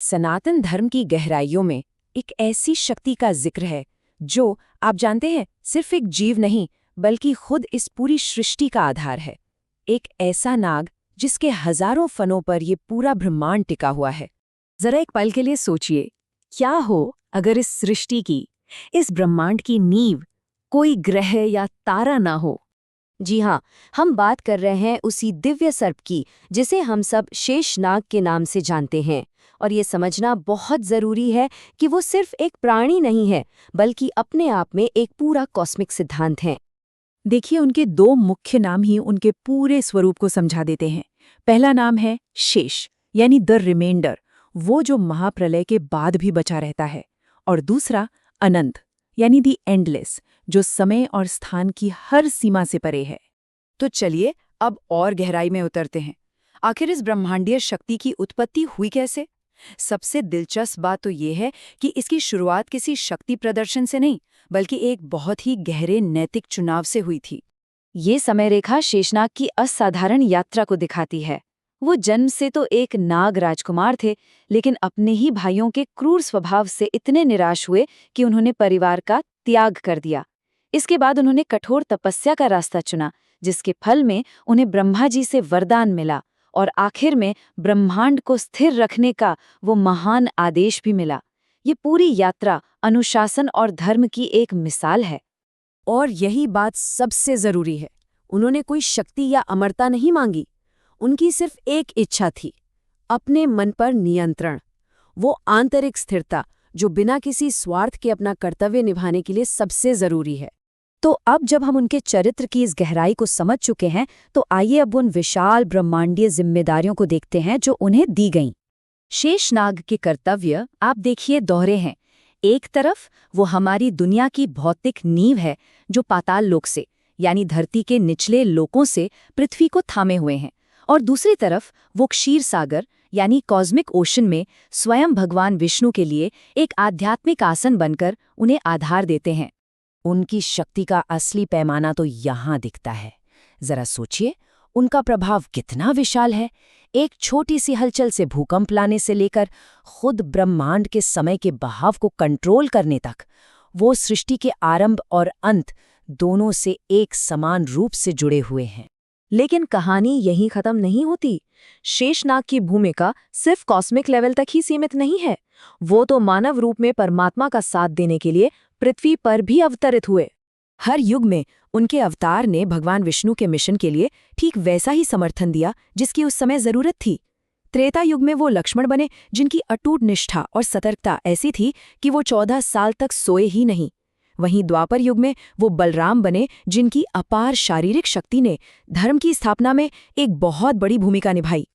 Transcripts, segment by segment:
सनातन धर्म की गहराइयों में एक ऐसी शक्ति का जिक्र है जो, आप जानते हैं, सिर्फ एक जीव नहीं बल्कि खुद इस पूरी सृष्टि का आधार है। एक ऐसा नाग जिसके हजारों फनों पर ये पूरा ब्रह्मांड टिका हुआ है। जरा एक पल के लिए सोचिए, क्या हो अगर इस सृष्टि की, इस ब्रह्मांड की नींव कोई ग्रह या तारा ना हो। जी हाँ, हम बात कर रहे हैं उसी दिव्य सर्प की जिसे हम सब शेषनाग के नाम से जानते हैं। और ये समझना बहुत ज़रूरी है कि वो सिर्फ एक प्राणी नहीं है बल्कि अपने आप में एक पूरा कॉस्मिक सिद्धांत है। देखिए, उनके दो मुख्य नाम ही उनके पूरे स्वरूप को समझा देते हैं। पहला नाम है शेष, यानी द रिमेंडर, वो जो महाप्रलय के बाद भी बचा रहता है। और दूसरा अनंत, यानी दी एंडलेस, जो समय और स्थान की हर सीमा से परे है। तो चलिए अब और गहराई में उतरते हैं। आखिर इस ब्रह्मांडीय शक्ति की उत्पत्ति हुई कैसे? सबसे दिलचस्प बात तो ये है कि इसकी शुरुआत किसी शक्ति प्रदर्शन से नहीं बल्कि एक बहुत ही गहरे नैतिक चुनाव से हुई थी। ये समय रेखा शेषनाग की असाधारण यात्रा को दिखाती है। वो जन्म से तो एक नाग राजकुमार थे, लेकिन अपने ही भाइयों के क्रूर स्वभाव से इतने निराश हुए कि उन्होंने परिवार का त्याग कर दिया। इसके बाद उन्होंने कठोर तपस्या का रास्ता चुना, जिसके फल में उन्हें ब्रह्मा जी से वरदान मिला और आखिर में ब्रह्मांड को स्थिर रखने का वो महान आदेश भी मिला। ये पूरी यात्रा अनुशासन और धर्म की एक मिसाल है। और यही बात सबसे जरूरी है, उन्होंने कोई शक्ति या अमरता नहीं मांगी। उनकी सिर्फ एक इच्छा थी, अपने मन पर नियंत्रण, वो आंतरिक स्थिरता जो बिना किसी स्वार्थ के अपना कर्तव्य निभाने के लिए सबसे जरूरी है। तो अब जब हम उनके चरित्र की इस गहराई को समझ चुके हैं, तो आइए अब उन विशाल ब्रह्मांडीय जिम्मेदारियों को देखते हैं जो उन्हें दी गईं। शेषनाग के कर्तव्य आप देखिए दोहरे हैं। एक तरफ वो हमारी दुनिया की भौतिक नींव है जो पाताल लोक से, यानी धरती के निचले लोकों से पृथ्वी को थामे हुए हैं, और दूसरी तरफ वो क्षीर सागर यानी कॉस्मिक ओशन में स्वयं भगवान विष्णु के लिए एक आध्यात्मिक आसन बनकर उन्हें आधार देते हैं। उनकी शक्ति का असली पैमाना तो यहाँ दिखता है। जरा सोचिए, उनका प्रभाव कितना विशाल है। एक छोटी सी हलचल से भूकंप लाने से लेकर खुद ब्रह्मांड के समय के बहाव को कंट्रोल करने तक, वो सृष्टि के आरंभ और अंत दोनों से एक समान रूप से जुड़े हुए हैं। लेकिन कहानी यहीं खत्म नहीं होती। शेषनाग की भूमिका सिर्फ कॉस्मिक लेवल तक ही सीमित नहीं है। वो तो मानव रूप में परमात्मा का साथ देने के लिए पृथ्वी पर भी अवतरित हुए। हर युग में उनके अवतार ने भगवान विष्णु के मिशन के लिए ठीक वैसा ही समर्थन दिया जिसकी उस समय जरूरत थी। त्रेता युग में वो लक्ष्मण बने जिनकी अटूट निष्ठा और सतर्कता ऐसी थी कि वो 14 साल तक सोए ही नहीं। वहीं द्वापर युग में वो बलराम बने जिनकी अपार शारीरिक शक्ति ने धर्म की स्थापना में एक बहुत बड़ी भूमिका निभाई।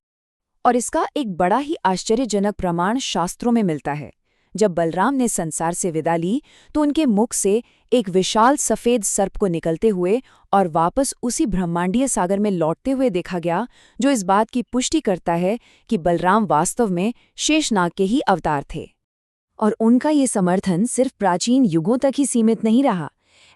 और इसका एक बड़ा ही आश्चर्यजनक प्रमाण शास्त्रों में मिलता है। जब बलराम ने संसार से विदा ली तो उनके मुख से एक विशाल सफेद सर्प को निकलते हुए और वापस उसी ब्रह्मांडीय सागर में लौटते हुए देखा गया, जो इस बात की पुष्टि करता है कि बलराम वास्तव में शेषनाग के ही अवतार थे। और उनका ये समर्थन सिर्फ प्राचीन युगों तक ही सीमित नहीं रहा।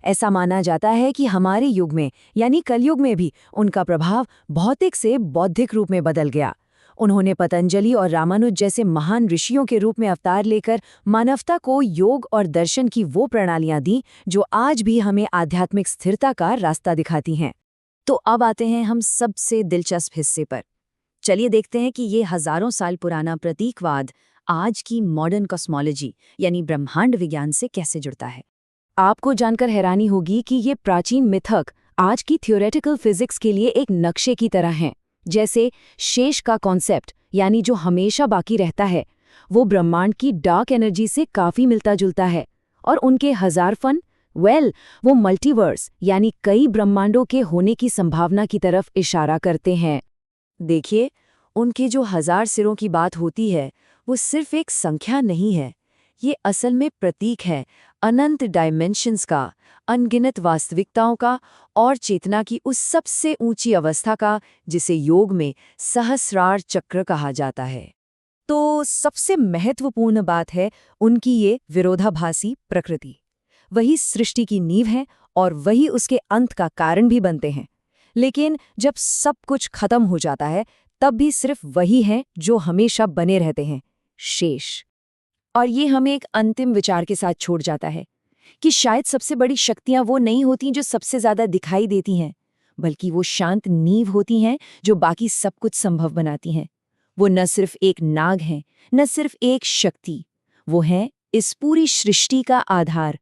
ऐसा माना जाता है कि हमारे युग में यानी कलयुग में भी उनका प्रभाव भौतिक से बौद्धिक रूप में बदल गया। उन्होंने पतंजलि और रामानुज जैसे महान ऋषियों के रूप में अवतार लेकर मानवता को योग और दर्शन की वो प्रणालियां दी जो आज भी हमें आध्यात्मिक स्थिरता का रास्ता दिखाती हैं। तो अब आते हैं हम सबसे दिलचस्प हिस्से पर। चलिए देखते हैं कि ये हजारों साल पुराना प्रतीकवाद आज की मॉडर्न कॉस्मोलॉजी यानी ब्रह्मांड विज्ञान से कैसे जुड़ता है। आपको जानकर हैरानी होगी कि ये प्राचीन मिथक आज की थ्योरेटिकल फिजिक्स के लिए एक नक्शे की तरह हैं। जैसे शेष का कॉन्सेप्ट, यानी जो हमेशा बाकी रहता है, वो ब्रह्मांड की डार्क एनर्जी से काफी मिलता जुलता है। और उनके हजार फन, वो मल्टीवर्स यानी कई ब्रह्मांडों के होने की संभावना की तरफ इशारा करते हैं। देखिए, उनके जो 1000 सिरों की बात होती है वो सिर्फ एक संख्या नहीं है, ये असल में प्रतीक है अनंत डायमेंशंस का, अनगिनत वास्तविकताओं का और चेतना की उस सबसे ऊंची अवस्था का जिसे योग में सहस्रार चक्र कहा जाता है। तो सबसे महत्वपूर्ण बात है उनकी ये विरोधाभासी प्रकृति। वही सृष्टि की नींव है और वही उसके अंत का कारण भी बनते हैं। लेकिन जब सब कुछ खत्म हो जाता है तब भी सिर्फ वही हैं जो हमेशा बने रहते हैं, शेष। और ये हमें एक अंतिम विचार के साथ छोड़ जाता है कि शायद सबसे बड़ी शक्तियां वो नहीं होती जो सबसे ज्यादा दिखाई देती हैं, बल्कि वो शांत नींव होती हैं जो बाकी सब कुछ संभव बनाती हैं। वो न सिर्फ एक नाग हैं, न सिर्फ एक शक्ति, वो हैं इस पूरी सृष्टि का आधार,